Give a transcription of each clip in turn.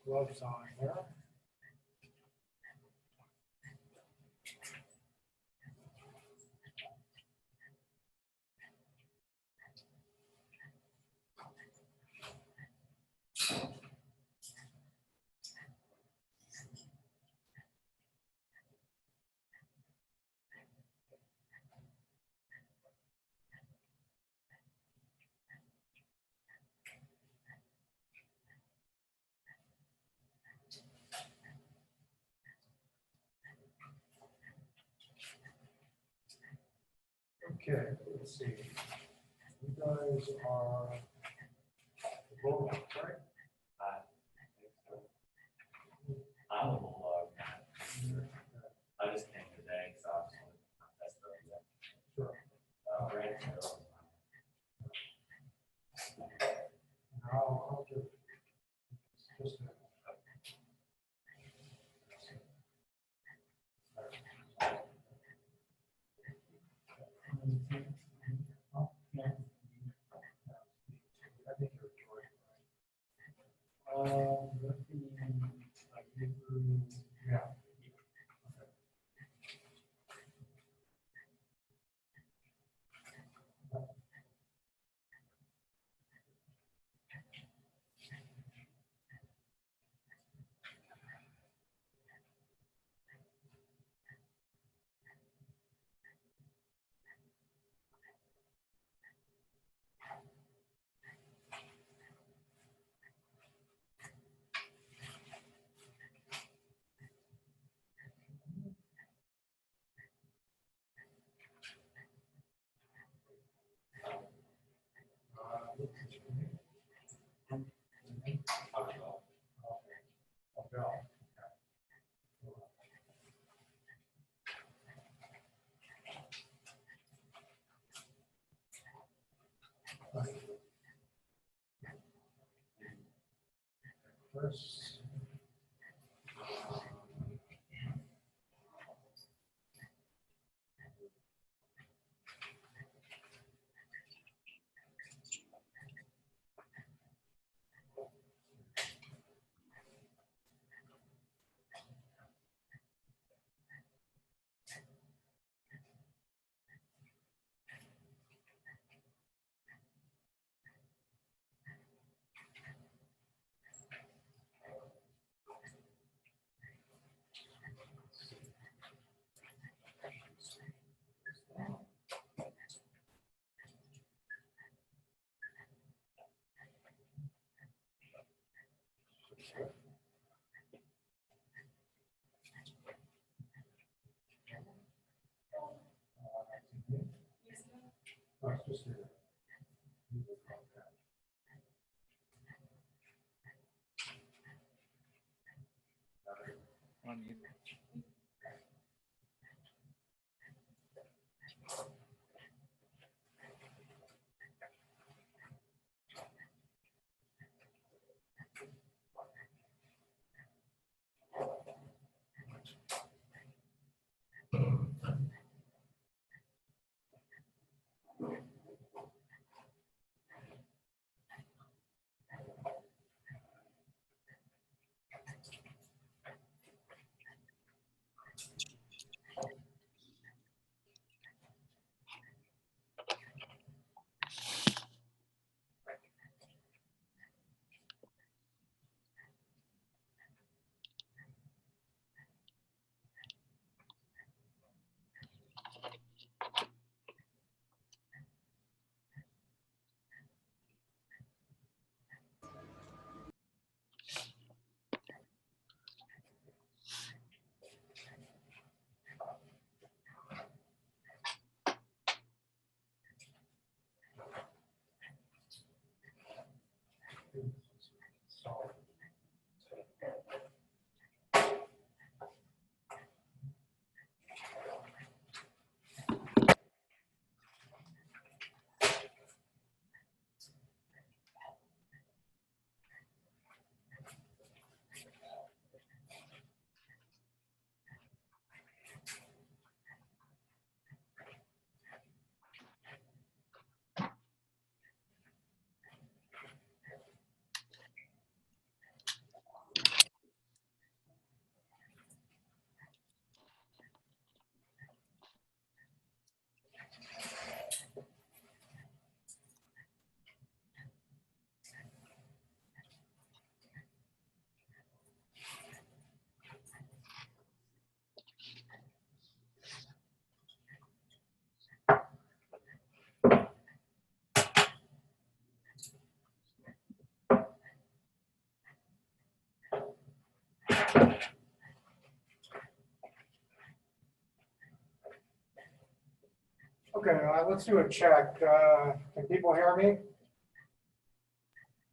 gloves on here. Okay, let's see. You guys are Bulldogs, right? I'm a bulldog. I just came today, so I just wanted to test those. Sure. Right. I'll just a I think you're Georgia, right? That'd be like Hebrew, yeah. First. Just on you. Okay, let's do a check. Can people hear me?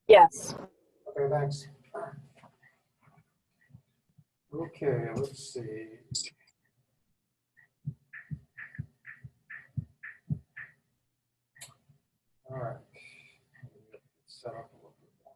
Yes. Okay, thanks. Okay, let's see. All right. Set up a little bit more.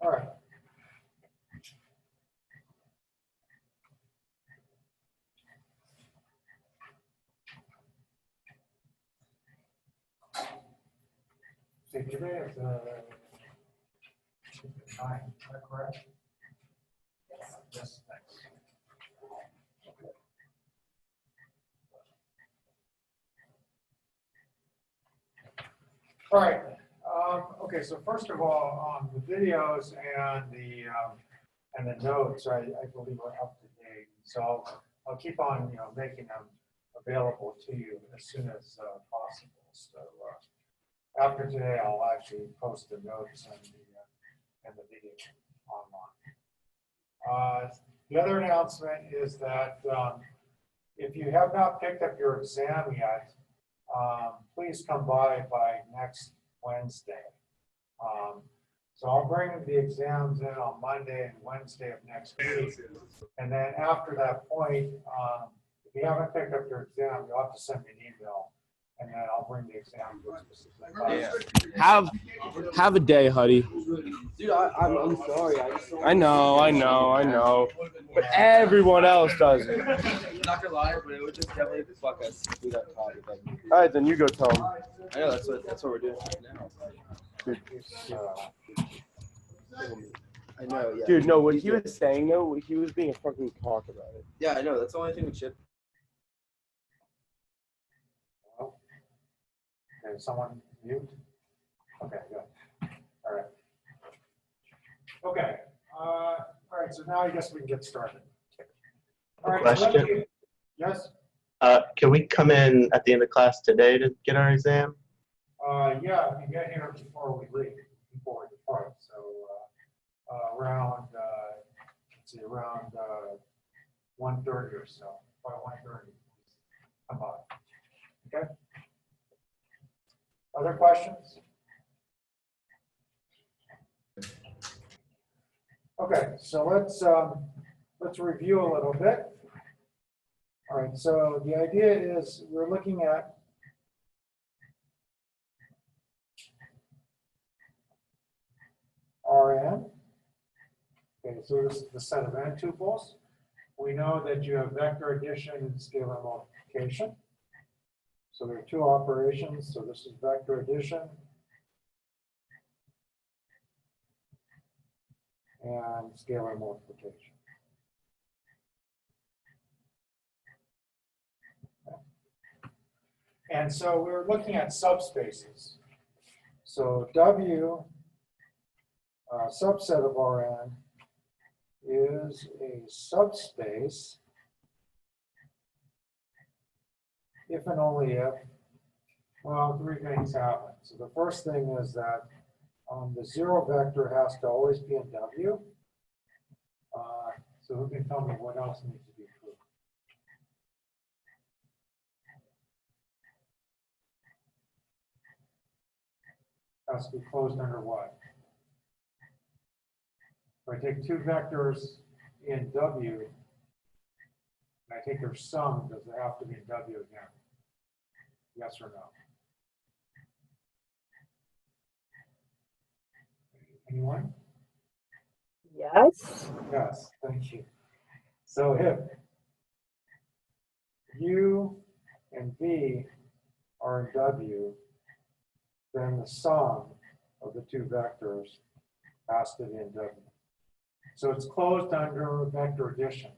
All right. See, today is 9, is that correct? Yes, thanks. All right. Okay, so first of all, the videos and the notes, I believe are up to date. So I'll keep on, making them available to you as soon as possible. So after today, I'll actually post the notes and the video online. The other announcement is that if you have not picked up your exam yet, please come by next Wednesday. So I'll bring the exams in on Monday and Wednesday of next week. And then after that point, if you haven't picked up your exam, you'll have to send me an email. And then I'll bring the exam to a specific class. Have a day, Huddy. Dude, I'm sorry. I know. But everyone else does it. I'm not gonna lie, but it would just definitely fuck us if we got caught. All right, then you go tell him. I know that's what we're doing now. I know, yeah. Dude, no, what he was saying though, he was being a fucking cock about it. Yeah, I know. That's the only thing we should. Okay, someone mute? Okay, good. All right. Okay. All right, so now I guess we can get started. All right, so Question. Yes? Can we come in at the end of class today to get our exam? Yeah, we get here before we leave, before we depart. So around, let's see, around 1:30 or so, by 1:30. Come on. Okay. Other questions? Okay, so let's review a little bit. All right, so the idea is we're looking at Rn. Okay, so this is the set of n tuples. We know that you have vector addition and scalar multiplication. So there are two operations. So this is vector addition and scalar multiplication. Okay. And so we're looking at subspaces. So W subset of Rn is a subspace if and only if, well, three things happen. So the first thing is that the zero vector has to always be in W. So who can tell me what else needs to be true? Has to be closed under what? If I take two vectors in W, and I take their sum, does it have to be in W again? Yes or no? Anyone? Yes. Yes, thank you. So if U and V are in W, then the sum of the two vectors has to be in W. So it's closed under vector addition.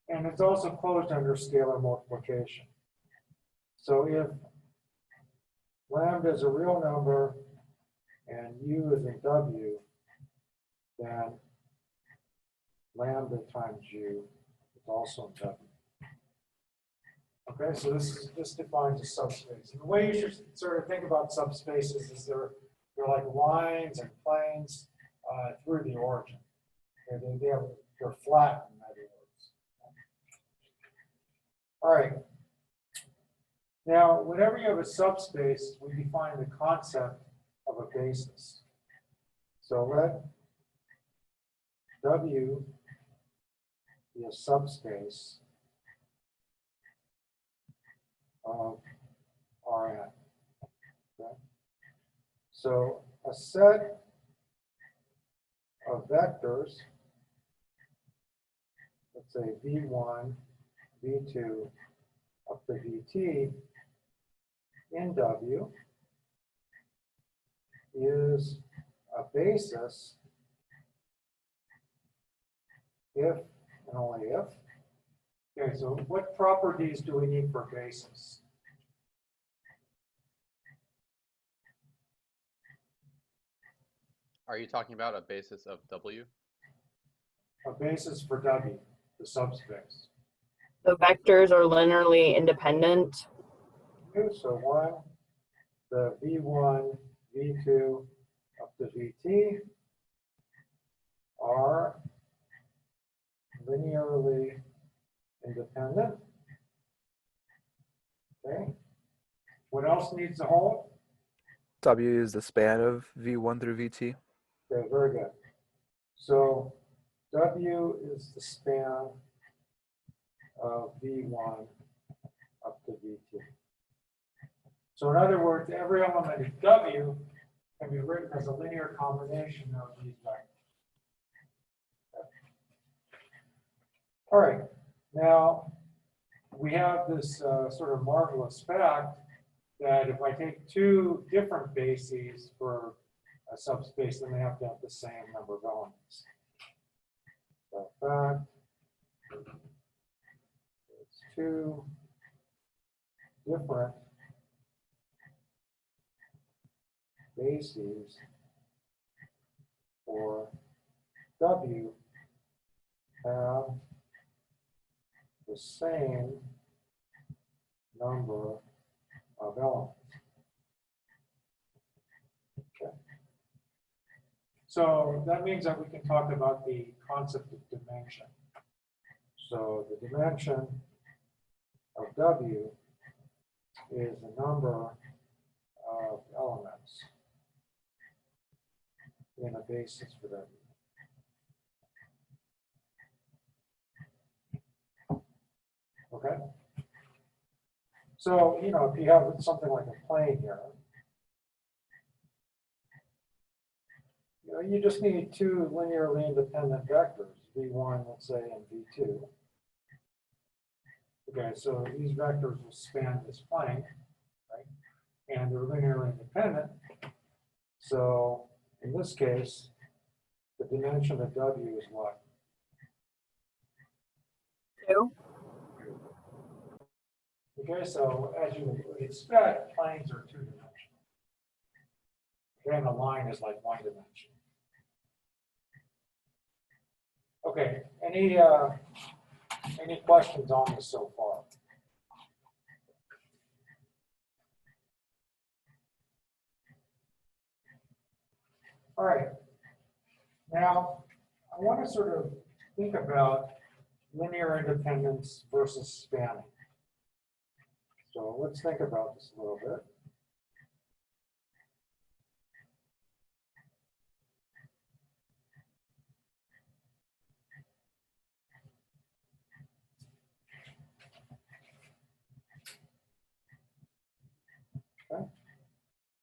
And it's also closed under scalar multiplication. So if lambda is a real number and U is in W, then lambda times U is also in W. Okay, so this defines a subspace. And the way you should sort of think about subspaces is they're like lines and planes through the origin. They're flat, in other words. All right. Now, whenever you have a subspace, we define the concept of a basis. So let W be a subspace of Rn. Okay? So a set of vectors, let's say v1, v2, up to vt in W is a basis if and only if. Okay, so what properties do we need for basis? Are you talking about a basis of W? A basis for W, the subspace. The vectors are linearly independent. So one, the v1, v2, up to vt are linearly independent. Okay. What else needs to hold? W is the span of V1 through VT. Okay, very good. So W is the span of V1 up to VT. So in other words, every element of W can be written as a linear combination of these vectors. All right, now we have this sort of marvelous fact that if I take two different bases for a subspace, then they have to have the same number of elements. So fact, it's two different bases for W have the same number of elements. Okay. So that means that we can talk about the concept of dimension. So the dimension of W is the number of elements in a basis for W. Okay. So, you know, if you have something like a plane here, you know, you just need two linearly independent vectors, v1, let's say, and v2. Okay, so these vectors will span this plane, right? And they're linearly independent. So in this case, the dimension of W is what? 2. Okay, so as you would expect, planes are two-dimensional. And a line is like one dimension. Okay, any questions on this so far? All right. Now, I want to sort of think about linear independence versus spanning. So let's think about this a little bit. Okay.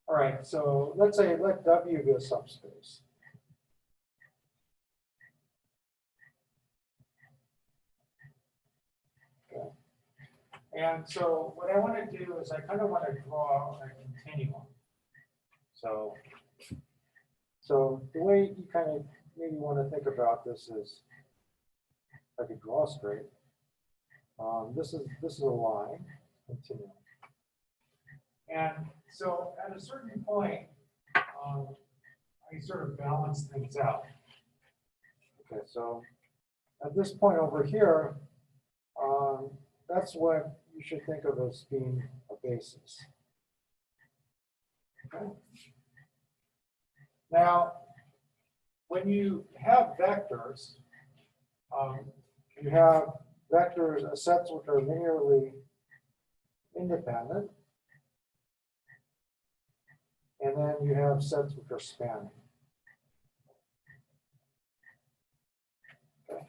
All right, so let's say let W be a subspace. Okay. And so what I want to do is I kind of want to draw a continuum. So the way you kind of maybe want to think about this is, I could draw straight. This is a line, continuum. And so at a certain point, I sort of balance things out. Okay, so at this point over here, that's what you should think of as being a basis. Okay. Now, when you have vectors, you have vectors, sets which are linearly independent, and then you have sets which are spanning. Okay.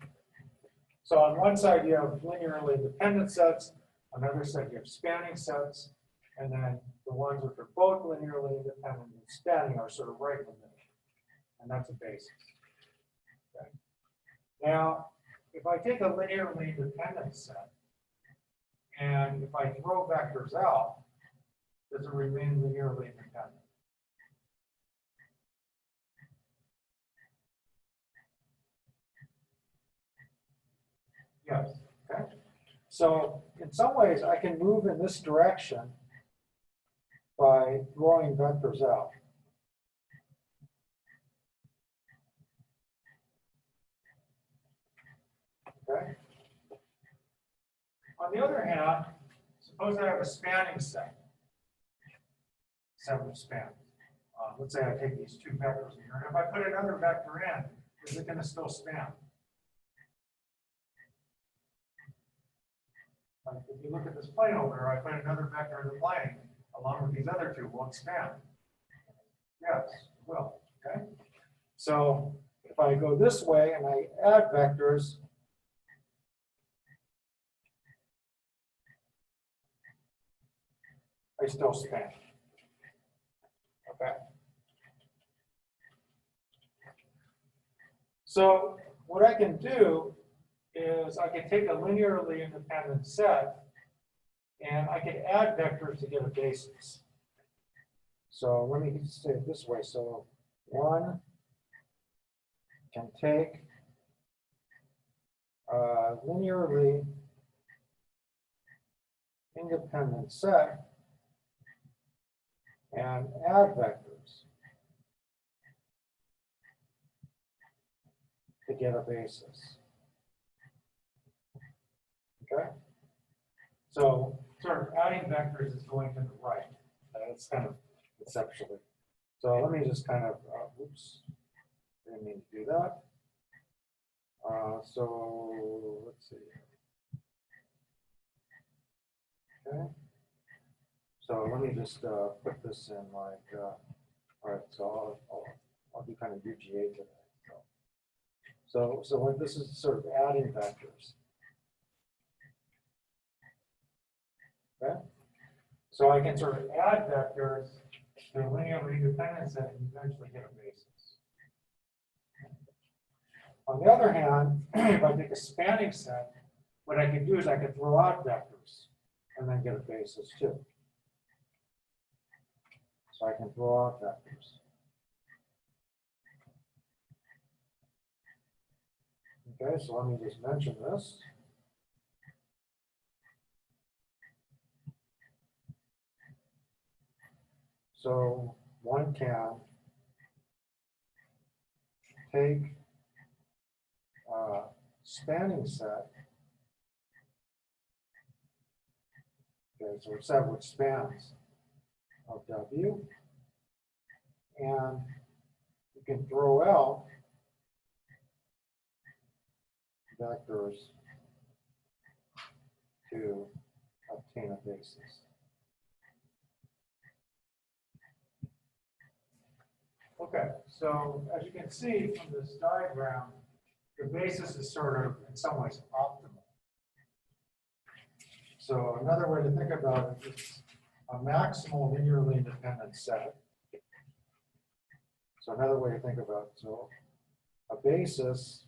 So on one side you have linearly independent sets, on the other side you have spanning sets, and then the ones which are both linearly independent and spanning are sort of right in the middle, and that's a basis. Okay. Now, if I take a linearly independent set, and if I throw vectors out, does it remain linearly independent? Yes. Okay. So in some ways, I can move in this direction by throwing vectors out. Okay. On the other hand, suppose I have a spanning set. Set which spans. Let's say I take these two vectors here, and if I put another vector in, is it going to still span? Like if you look at this plane over here, I put another vector in the plane, along with these other two, won't span. Yes, it will. Okay. So if I go this way and I add vectors, I still span. Okay. So what I can do is I can take a linearly independent set and I can add vectors to get a basis. So let me say it this way. So one can take a linearly independent set and add vectors to get a basis. Okay? So sort of adding vectors is going to the right. That's kind of conceptually. So let me just kind of, oops, didn't mean to do that. So let's see. Okay. So let me just put this in like, all right, so I'll do kind of UGA today. So when this is sort of adding vectors. Okay. So I can sort of add vectors to a linearly independent set and eventually get a basis. On the other hand, if I take a spanning set, what I can do is I can throw out vectors and then get a basis too. So I can throw out vectors. Okay, so let me just mention this. So one can take a spanning set. Okay, so a set which spans of W, and you can throw out vectors to obtain a basis. Okay, so as you can see from this diagram, the basis is sort of, in some ways, optimal. So another way to think about it is a maximal linearly independent set. So another way to think about it, so a basis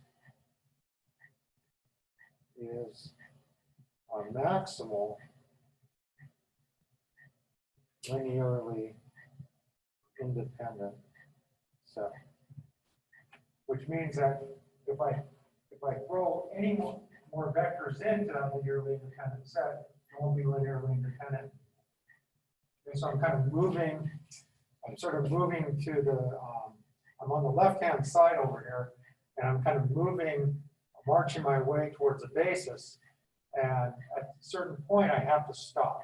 is a maximal linearly independent set, which means that if I throw any more vectors into that linearly independent set, it won't be linearly independent. And so I'm kind of moving, I'm sort of moving to the I'm on the left-hand side over here, and I'm kind of marching my way towards a basis. And at a certain point, I have to stop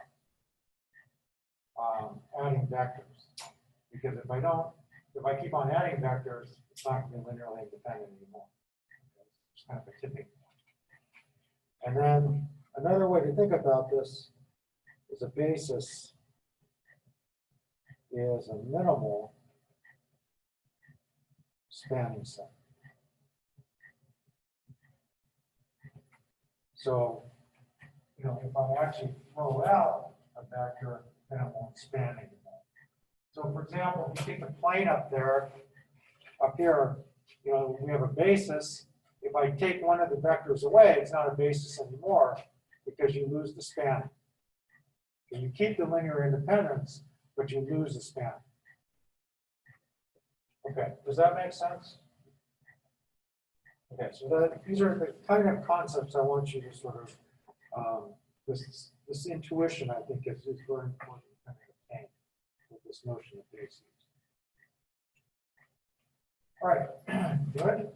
adding vectors. Because if I keep on adding vectors, it's not going to be linearly independent anymore. It's kind of a tipping point. And then another way to think about this is a basis is a minimal spanning set. So, if I actually throw out a vector, then it won't span anymore. So for example, if you take the plane up here, we have a basis. If I take one of the vectors away, it's not a basis anymore because you lose the spanning. So you keep the linear independence, but you lose the spanning. Okay, does that make sense? Okay, so these are the kind of concepts I want you to sort of, this intuition, I think, is very important to kind of obtain with this notion of bases. All right, good.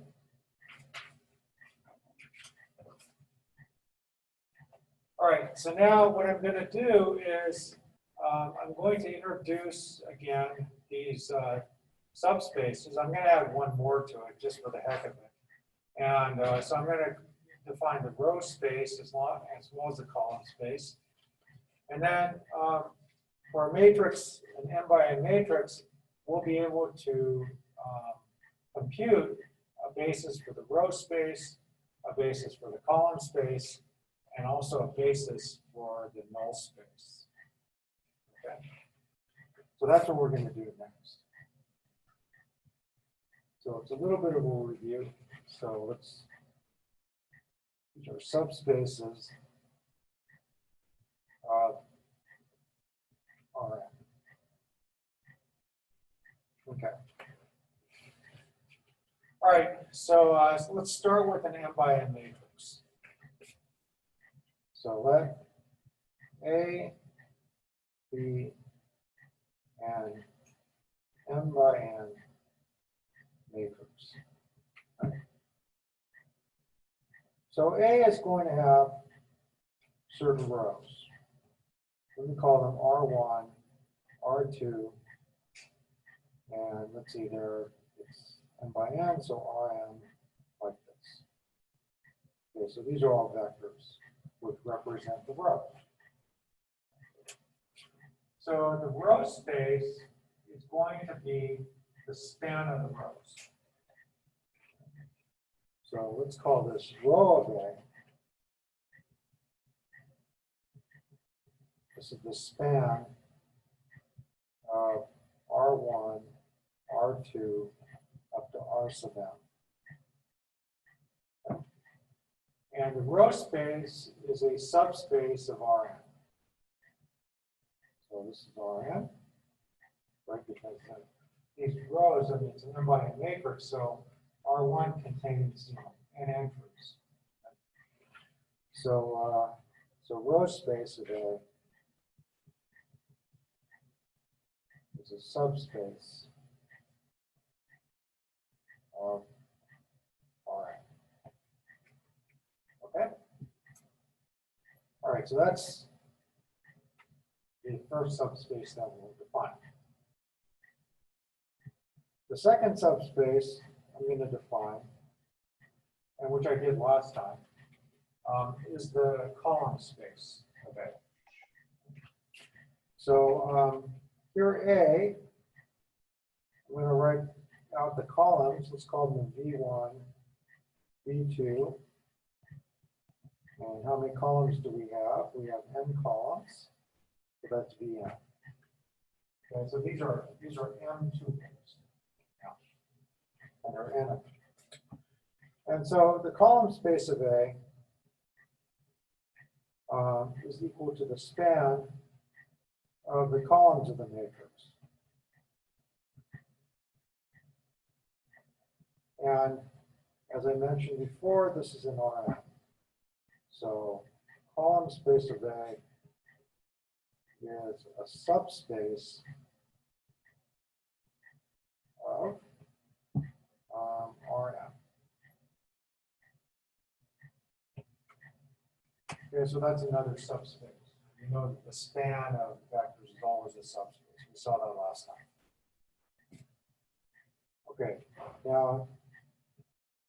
All right, so now what I'm going to do is I'm going to introduce again these subspaces. I'm going to add one more to it just for the heck of it. And so I'm going to define the row space as well as the column space. And then for a matrix, an m by n matrix, we'll be able to compute a basis for the row space, a basis for the column space, and also a basis for the null space. Okay. So that's what we're going to do next. So it's a little bit of a review. So these are subspaces of Rn. Okay. All right, so let's start with an m by n matrix. So let A, B, and m by n matrix. So A is going to have certain rows. Let me call them R1, R2, and let's see there, it's m by n, so Rm like this. Okay, so these are all vectors which represent the row. So the row space is going to be the span of the rows. So let's call this row of A. This is the span of R1, R2, up to R sub m. And the row space is a subspace of Rn. So this is Rn, right? Because these rows, I mean, it's an m by n matrix, so R1 contains n entries. So row space of A is a subspace of Rn. Okay? All right, so that's the first subspace that we'll define. The second subspace I'm going to define, and which I did last time, is the column space of A. So here A, I'm going to write out the columns. Let's call them V1, V2. And how many columns do we have? We have n columns. So that's Vn. Okay, so these are m tuples. And they're n. And so the column space of A is equal to the span of the columns of the matrix. And as I mentioned before, this is an Rn. So column space of A is a subspace of or M. Okay, so that's another subspace. You know that the span of vectors is always a subspace. We saw that last time. Okay, now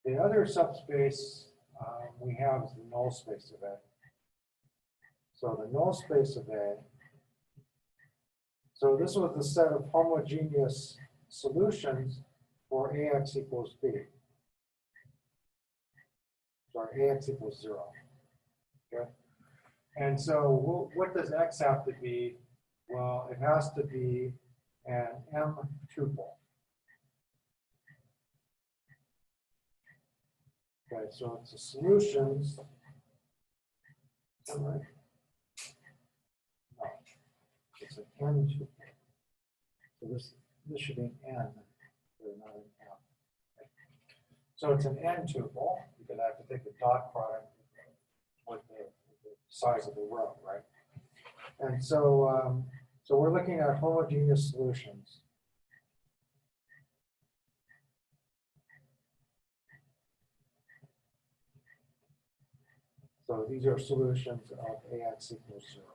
the other subspace we have is the null space of A. So the null space of A. So this was the set of homogeneous solutions for AX equals B. Sorry, AX equals 0. Okay. And so what does X have to be? Well, it has to be an M tuple. Okay, so it's a solutions. Am I right? No, it's an N tuple. So this should be an N, not an M. So it's an N tuple because I have to take the dot product with the size of the row, right? And so, so we're looking at homogeneous solutions. So these are solutions of AX equals 0.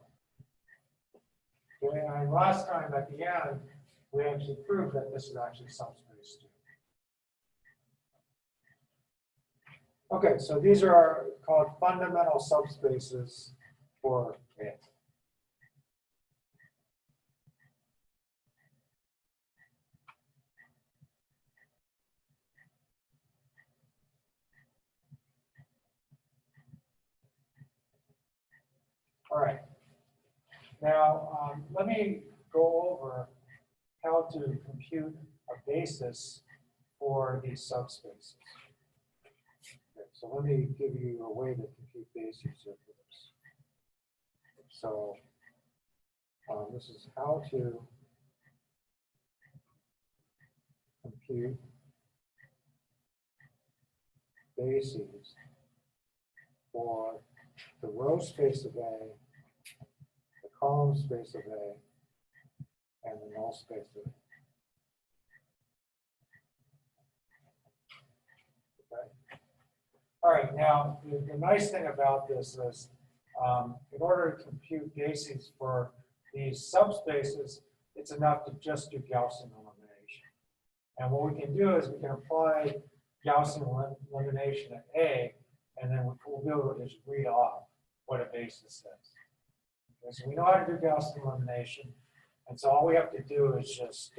Okay, and last time at the end, we actually proved that this is actually subspace 2. Okay, so these are called fundamental subspaces for AX. All right. Now, let me go over how to compute a basis for these subspaces. Okay, so let me give you a way to compute bases here for this. So this is how to compute bases for the row space of A, the column space of A, and the null space of A. Okay. All right, now the nice thing about this is in order to compute bases for these subspaces, it's enough to just do Gaussian elimination. And what we can do is we can apply Gaussian elimination at A, and then we'll be able to just read off what a basis is. Okay, so we know how to do Gaussian elimination. And so all we have to do is just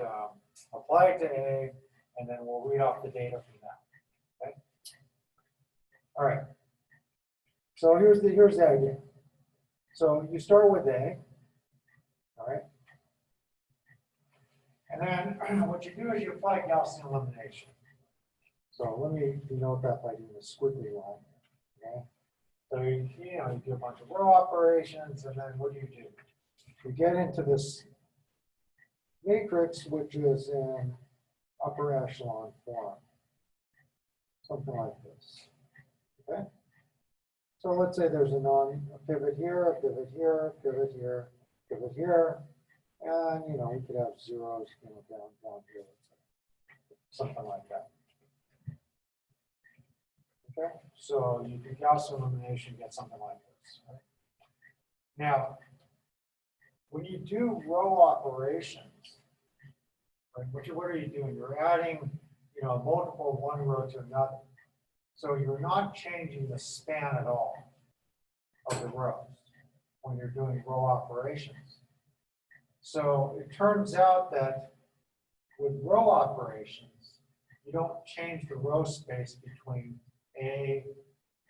apply it to A, and then we'll read off the data from that. Okay. All right. So here's the idea. So you start with A. All right. And then what you do is you apply Gaussian elimination. So let me denote that by doing a squiggly line. Okay. So you do a bunch of row operations, and then what do? You get into this matrix, which is in upper echelon form, something like this. Okay. So let's say there's a pivot here, a pivot here, a pivot here, pivot here, and we could have zeros, down here, something like that. Okay, so you do Gaussian elimination, get something like this. Right? Now, when you do row operations, right, what are you doing? You're adding, multiple of one row to another. So you're not changing the span at all of the rows when you're doing row operations. So it turns out that with row operations, you don't change the row space between A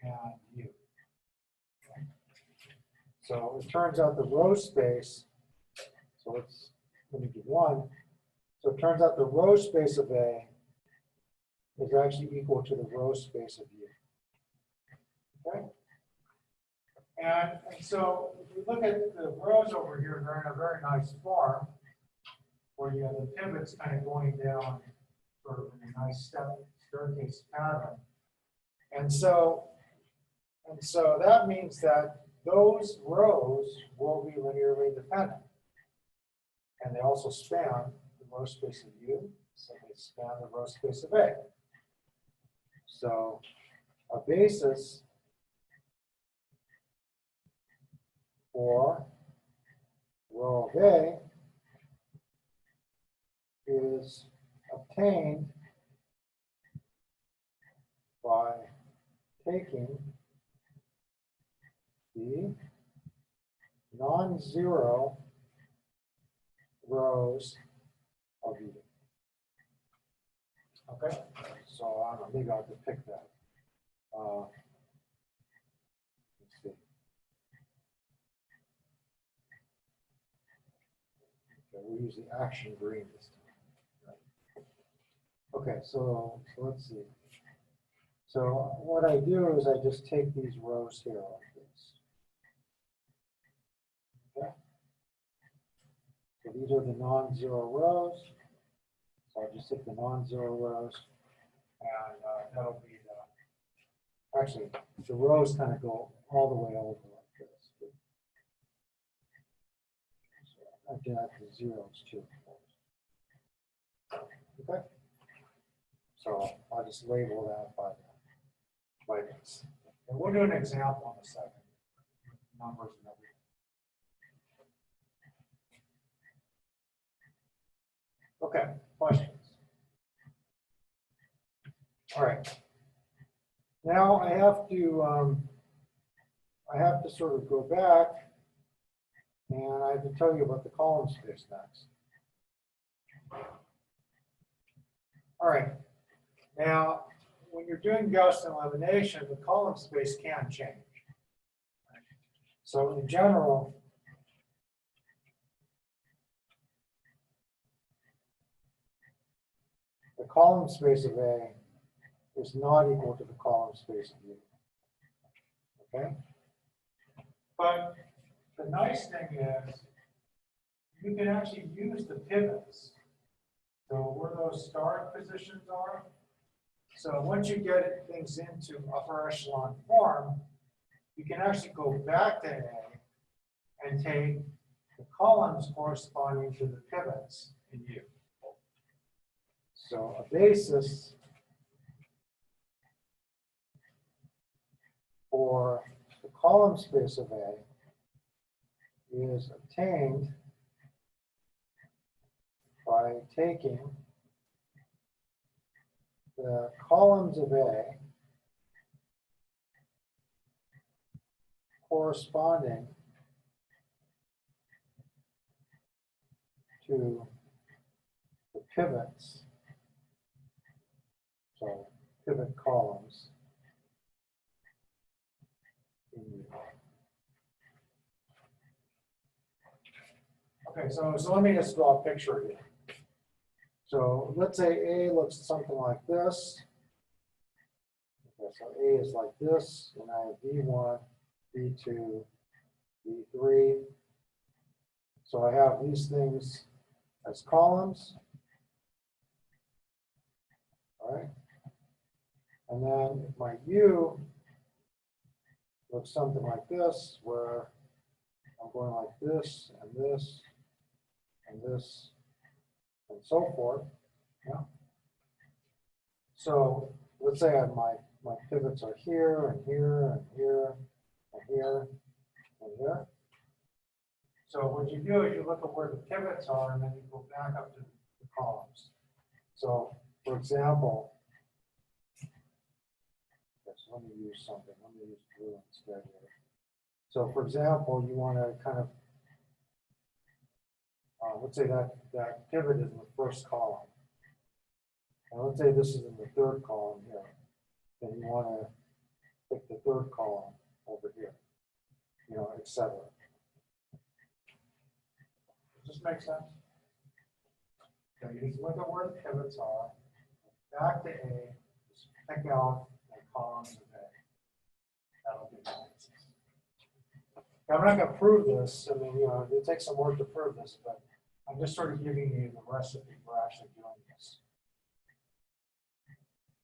and U. Okay. So it turns out the row space, so let me do one. So it turns out the row space of A is actually equal to the row space of U. Okay? And so if you look at the rows over here, they're in a very nice form where you have the pivots kind of going down sort of in a nice staircase pattern. And so that means that those rows will be linearly independent. And they also span the row space of U, so they span the row space of A. So a basis for row of A is obtained by taking the non-zero rows of U. Okay, so I don't know, maybe I'll just pick that. Let's see. Okay, we'll use the action green this time. Right. Okay, so let's see. So what I do is I just take these rows here like this. Okay. So these are the non-zero rows. So I'll just take the non-zero rows, and that'll be the, actually, the rows kind of go all the way over like this. So I can add the zeros too. Okay. So I'll just label that by this. And we'll do an example in a second. Numbers and everything. Okay, questions? All right. Now I have to sort of go back, and I have to tell you about the column space next. All right. Now, when you're doing Gaussian elimination, the column space can change. So in general, the column space of A is not equal to the column space of U. Okay? But the nice thing is you can actually use the pivots. So where those start positions are. So once you get things into upper echelon form, you can actually go back to A and take the columns corresponding to the pivots in U. So a basis for the column space of A is obtained by taking the columns of A corresponding to the pivots, so pivot columns in U. Okay, so let me just draw a picture here. So let's say A looks something like this. Okay, so A is like this, and I have V1, V2, V3. So I have these things as columns. All right. And then if my U looks something like this, where I'm going like this, and this, and this, and so forth. Yeah. So let's say I have my pivots are here, and here, and here, and here, and here. So what you do is you look at where the pivots are, and then you go back up to the columns. So for example, okay, so let me use something. Let me use blue instead here. So for example, you want to kind of let's say that pivot is in the first column. And let's say this is in the third column here. Then you want to pick the third column over here, you know, etc. Does this make sense? Okay, you just look at where the pivots are, back to A, just pick out the columns of A. That'll give you an answer. I'm not going to prove this. I mean, you know, it takes some work to prove this, but I'm just sort of giving you the recipe for actually doing this.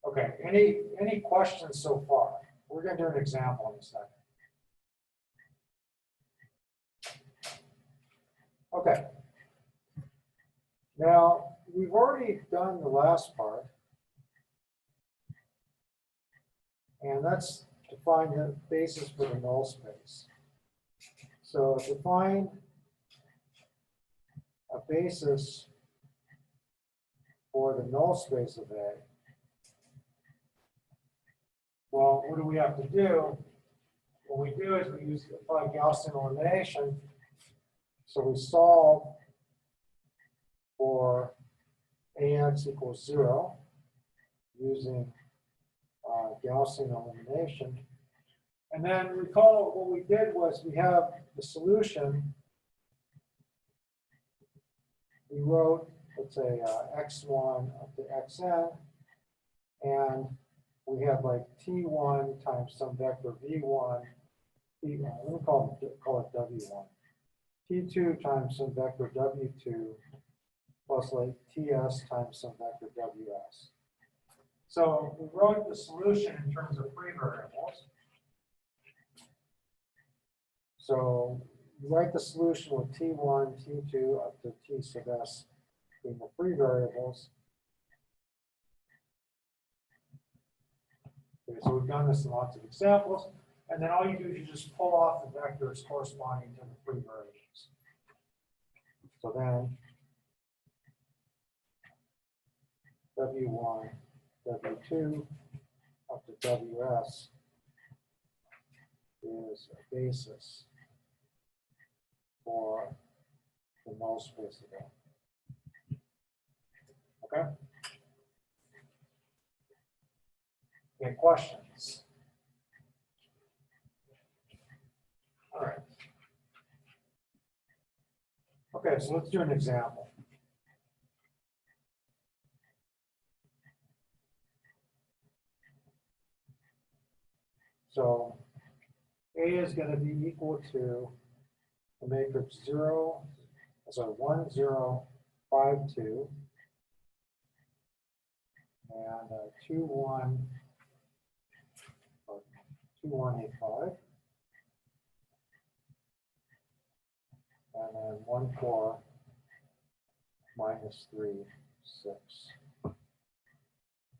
Okay, any questions so far? We're going to do an example in a second. Okay. Now, we've already done the last part. And that's to find the basis for the null space. So to find a basis for the null space of A, well, what do we have to do? What we do is we apply Gaussian elimination. So we solve for AX equals 0 using Gaussian elimination. And then recall what we did was we have the solution. We wrote, let's say, x1 up to xn, and we have like t1 times some vector v1, let me call it w1, t2 times some vector w2, plus like ts times some vector ws. So we wrote the solution in terms of free variables. So you write the solution with t1, t2 up to t sub s being the free variables. Okay, so we've done this in lots of examples, and then all you do is you just pull off the vectors corresponding to the free variables. So then w1, w2 up to ws is a basis for the null space of A. Okay? Any questions? All right. Okay, so let's do an example. So A is going to be equal to the matrix 0, sorry, 1, 0, 5, 2, and 2, 1, 2, 1, 8, 5, and then 1, 4, minus 3, 6.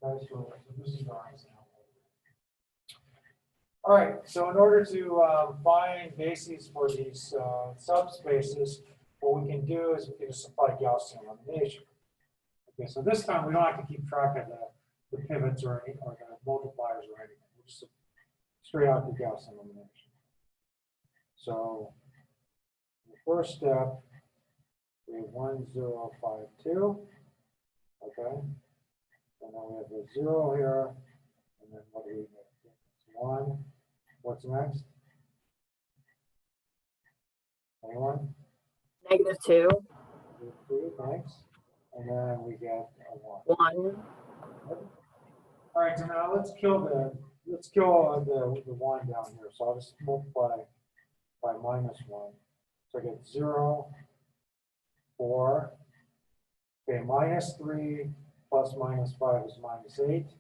Okay, so this is our example. All right, so in order to find bases for these subspaces, what we can do is we can just apply Gaussian elimination. Okay, so this time we don't have to keep track of the pivots or the multipliers or anything. We'll just straight out the Gaussian elimination. So the first step, we have 1, 0, 5, 2. Okay, and then we have the 0 here, and then what do we get? 1. What's next? Anyone? -2, 2, thanks. And then we get a 1. 1, All right, so now let's kill the 1 down here. So I'll just multiply by -1. So I get 0, 4. Okay, -3 plus -5 is -8.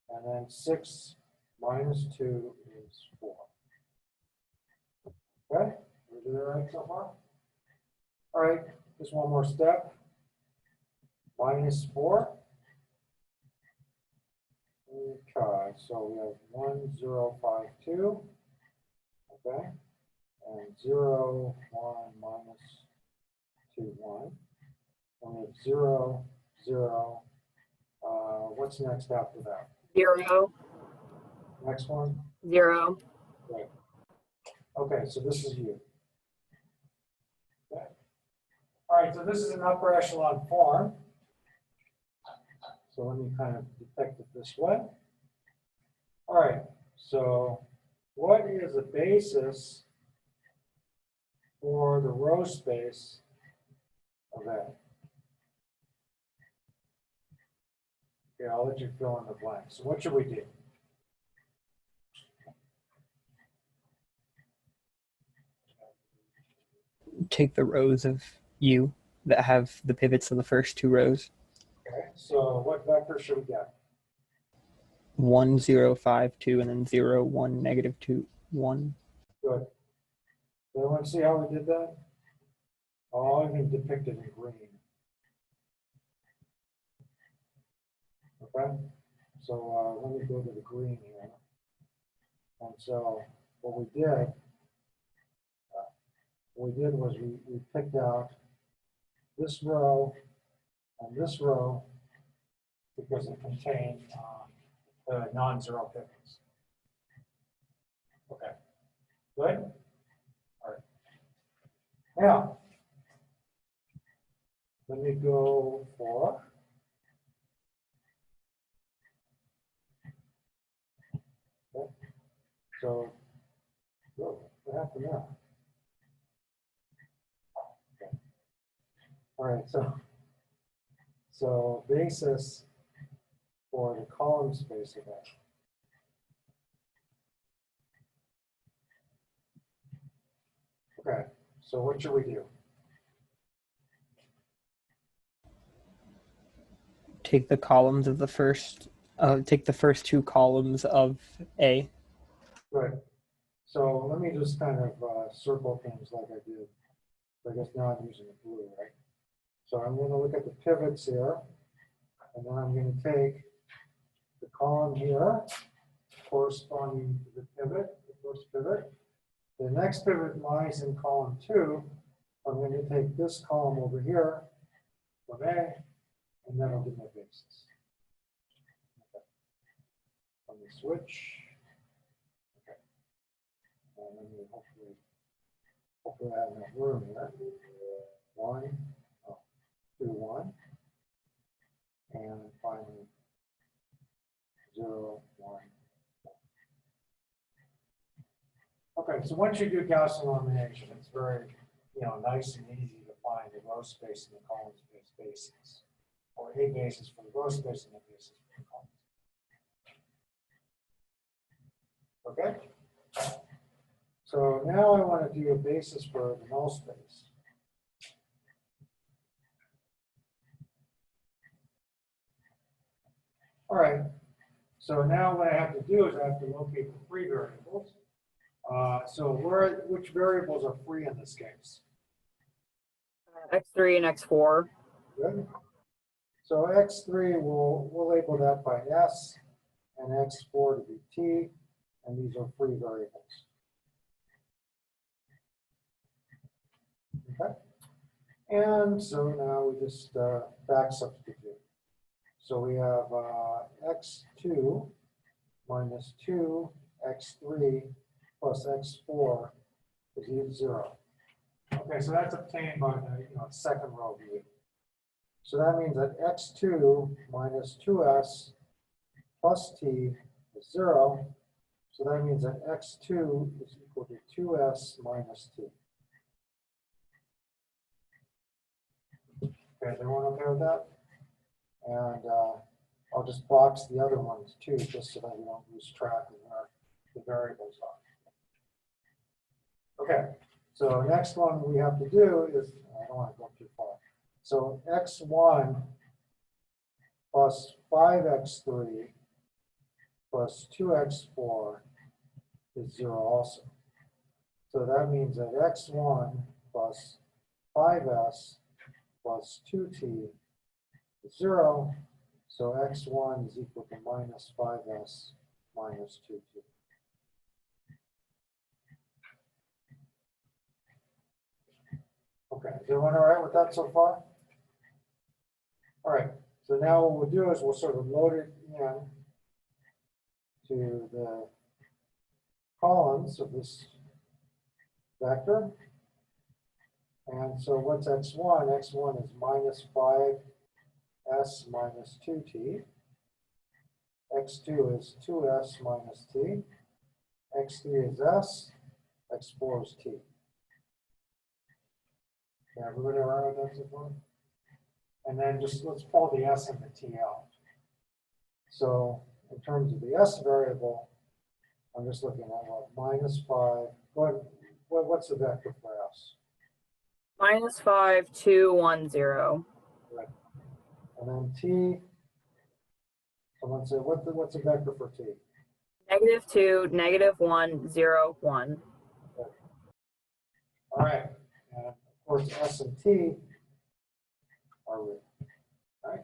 And then 6 minus 2 is 4. Okay, we do that right so far? All right, just one more step. -4. Okay, so we have 1, 0, 5, 2. Okay, and 0, 1, minus 2, 1. And we have 0, 0. What's next after that? 0, Next one? 0. Right. Okay, so this is you. Okay. All right, so this is an upper echelon form. So let me kind of depict it this way. All right, so what is the basis for the row space of A? Okay, I'll let you fill in the blanks. So what should we do? Take the rows of U that have the pivots of the first 2 rows. Okay, so what vector should we get? 1, 0, 5, 2, and then 0, 1, -2, 1. Good. Does everyone see how we did that? All even depicted in green. Okay, so let me go to the green here. And so what we did was we picked out this row and this row because it contained the non-zero pivots. Okay, good? All right. Now, let me go for okay. So, what happened there? Okay. All right, so basis for the column space of that. Okay, so what should we do? Take the columns of the first, take the first two columns of A. Good. So let me just kind of circle things like I did. I guess now I'm using the blue, right? So I'm going to look at the pivots here, and then I'm going to take the column here corresponding to the pivot, the first pivot. The next pivot lies in column 2. I'm going to take this column over here from A, and that'll be my basis. Okay. Let me switch. Okay. And let me hopefully I have enough room here. 2, 1. And finally 0, 1. Okay, so once you do Gaussian elimination, it's very, nice and easy to find the row space and the column space basis, or a basis for the row space and a basis for the column. Okay. So now I want to do a basis for the null space. All right. So now what I have to do is I have to locate the free variables. So which variables are free in this case? X3 and X4. Good. So X3, we'll label that by S, and X4 to be T, and these are free variables. Okay. And so now we just back substitute. So we have X2 minus 2, X3 plus X4 is equal to 0. Okay, so that's obtained by the second row view. So that means that X2 minus 2S plus T is 0. So that means that X2 is equal to 2S minus T. Okay, is everyone okay with that? And I'll just box the other ones too, just so that we don't lose track of where the variables are. Okay, so next one we have to do is, I don't want to go too far. So X1 plus 5X3 plus 2X4 is 0 also. So that means that X1 plus 5S plus 2T is 0. So X1 is equal to minus 5S minus 2T. Okay, is everyone all right with that so far? All right, so now what we'll do is we'll sort of load it in to the columns of this vector. And so what's X1? X1 is minus 5S minus 2T. X2 is 2S minus T. X3 is S. X4 is T. Yeah, everybody all right with that so far? And then just let's pull the S and the T out. So in terms of the S variable, I'm just looking at what, minus 5. Go ahead. What's the vector for S? Minus 5, 2, 1, 0. Right. And then T, someone said, what's the vector for T? Negative 2, negative 1, 0, 1. Okay. All right. And of course, S and T are real. Right?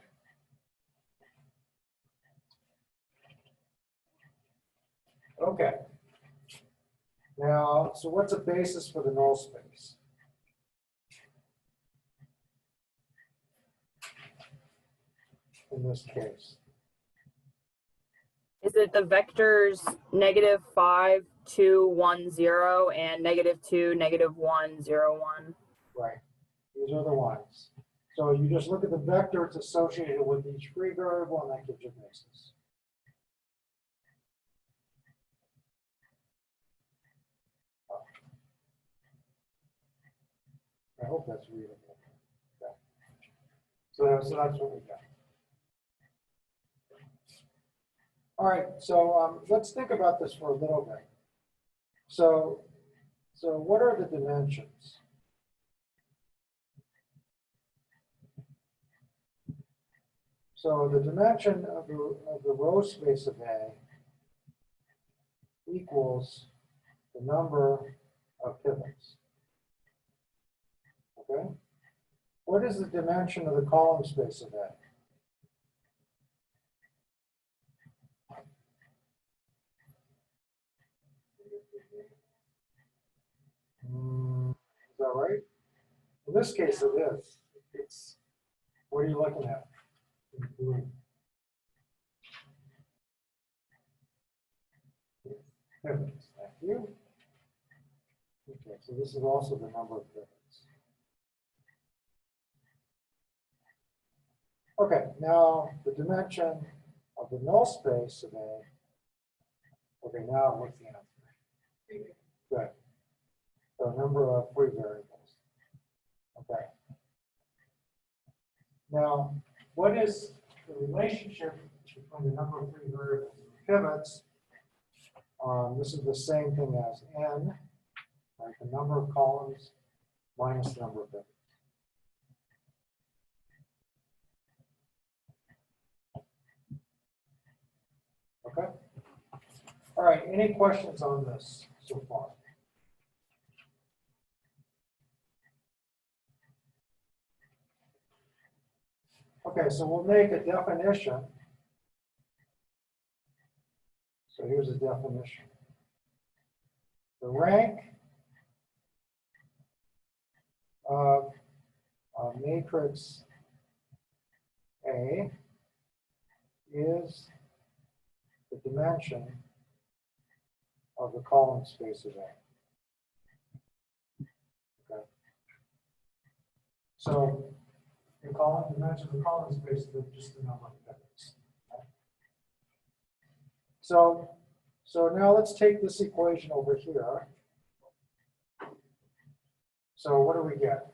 Okay. Now, so what's a basis for the null space? In this case, Is it the vectors -5, 2, 1, 0, and -2, -1, 0, 1? right? These are the ones. So you just look at the vector it's associated with each free variable, and that gives you a basis. I hope that's readable. Okay. So that's what we got. All right, so let's think about this for a little bit. So what are the dimensions? So the dimension of the row space of A equals the number of pivots. Okay? What is the dimension of the column space of A? Is that right? In this case, it is. It's, what are you looking at? In blue. Pivots. Thank you. Okay, so this is also the number of pivots. Okay, now the dimension of the null space of A. Okay, now what's the answer? Good. So number of free variables. Okay. Now, what is the relationship between the number of free variables and pivots? This is the same thing as n, right? The number of columns minus the number of pivots. Okay. All right. Any questions on this so far? Okay, so we'll make a definition. So here's a definition. The rank of a matrix A is the dimension of the column space of A. Okay. So the column dimension of the column space is just the number of pivots. Okay. So now let's take this equation over here. So what do we get?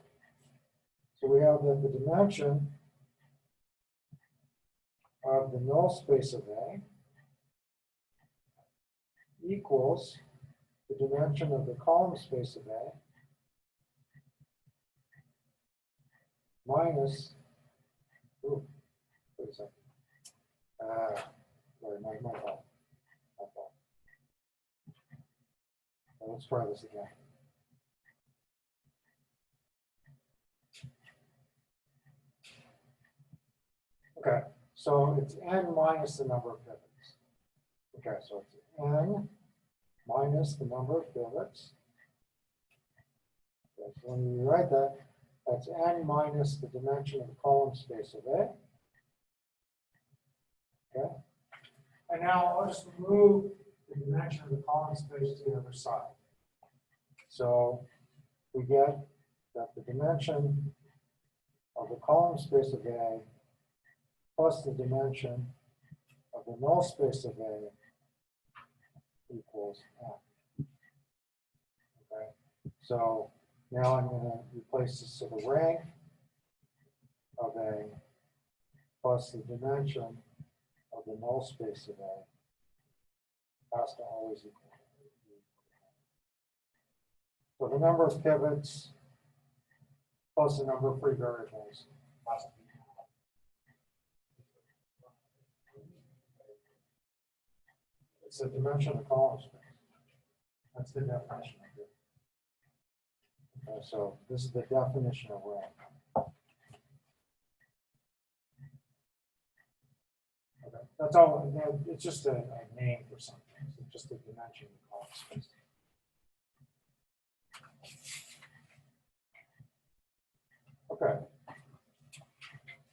So we have that the dimension of the null space of A equals the dimension of the column space of A minus, ooh, wait a second. Sorry, my fault. My fault. Well, let's try this again. Okay, so it's n minus the number of pivots. Okay, so it's n minus the number of pivots. Okay, so when you write that, that's n minus the dimension of the column space of A. Okay, and now I'll just move the dimension of the column space to the other side. So we get that the dimension of the column space of A plus the dimension of the null space of A equals n. Okay, so now I'm going to replace this to the rank of A plus the dimension of the null space of A has to always equal. So the number of pivots plus the number of free variables has to be equal. It's the dimension of the column space. That's the definition of it. Okay, so this is the definition of rank. Okay, that's all. It's just a name for something. It's just a dimension of the column space. Okay.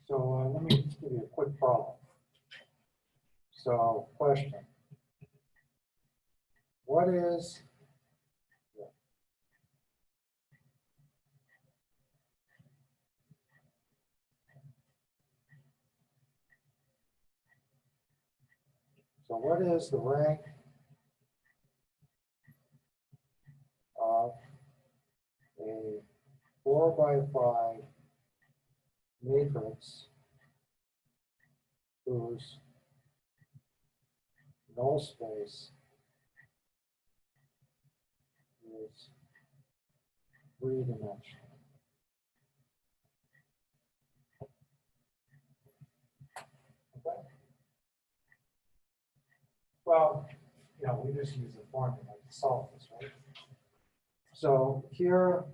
So let me give you a quick problem. So, question. What is the rank of a 4x5 matrix whose null space is three-dimensional? Okay. Well, you know, we just use the formula to solve this, right? So here,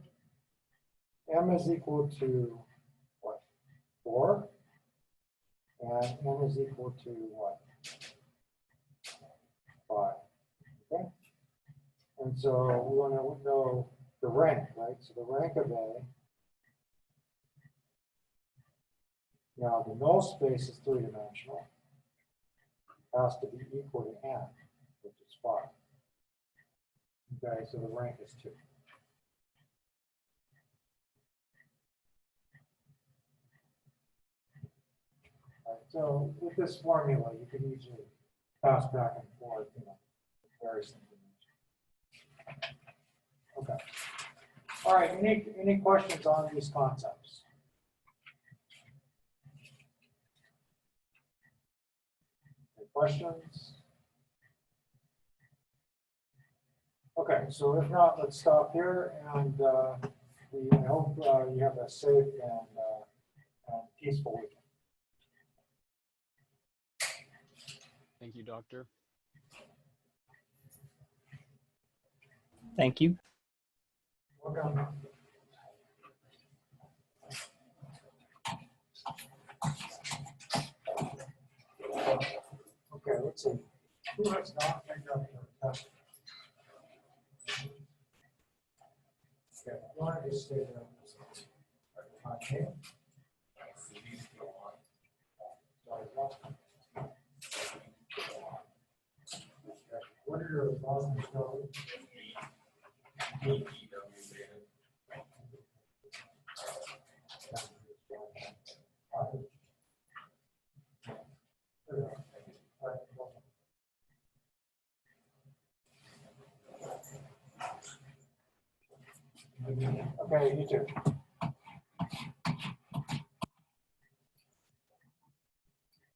m is equal to what? 4, and n is equal to what? 5. Okay. And so we want to know the rank, right? So the rank of A. Now the null space is three-dimensional. Has to be equal to n, which is 5. Okay, so the rank is 2. All right, so with this formula, you can easily pass back and forth, you know, various information. Okay. All right, any questions on these concepts? Any questions? Okay, so if not, let's stop here, and I hope you have a safe and peaceful weekend. Thank you, Doctor. Thank you. Welcome. Okay, let's see. Who has not picked up their test? Okay, I want to just stay there. Okay. What are your thoughts on Okay, you too.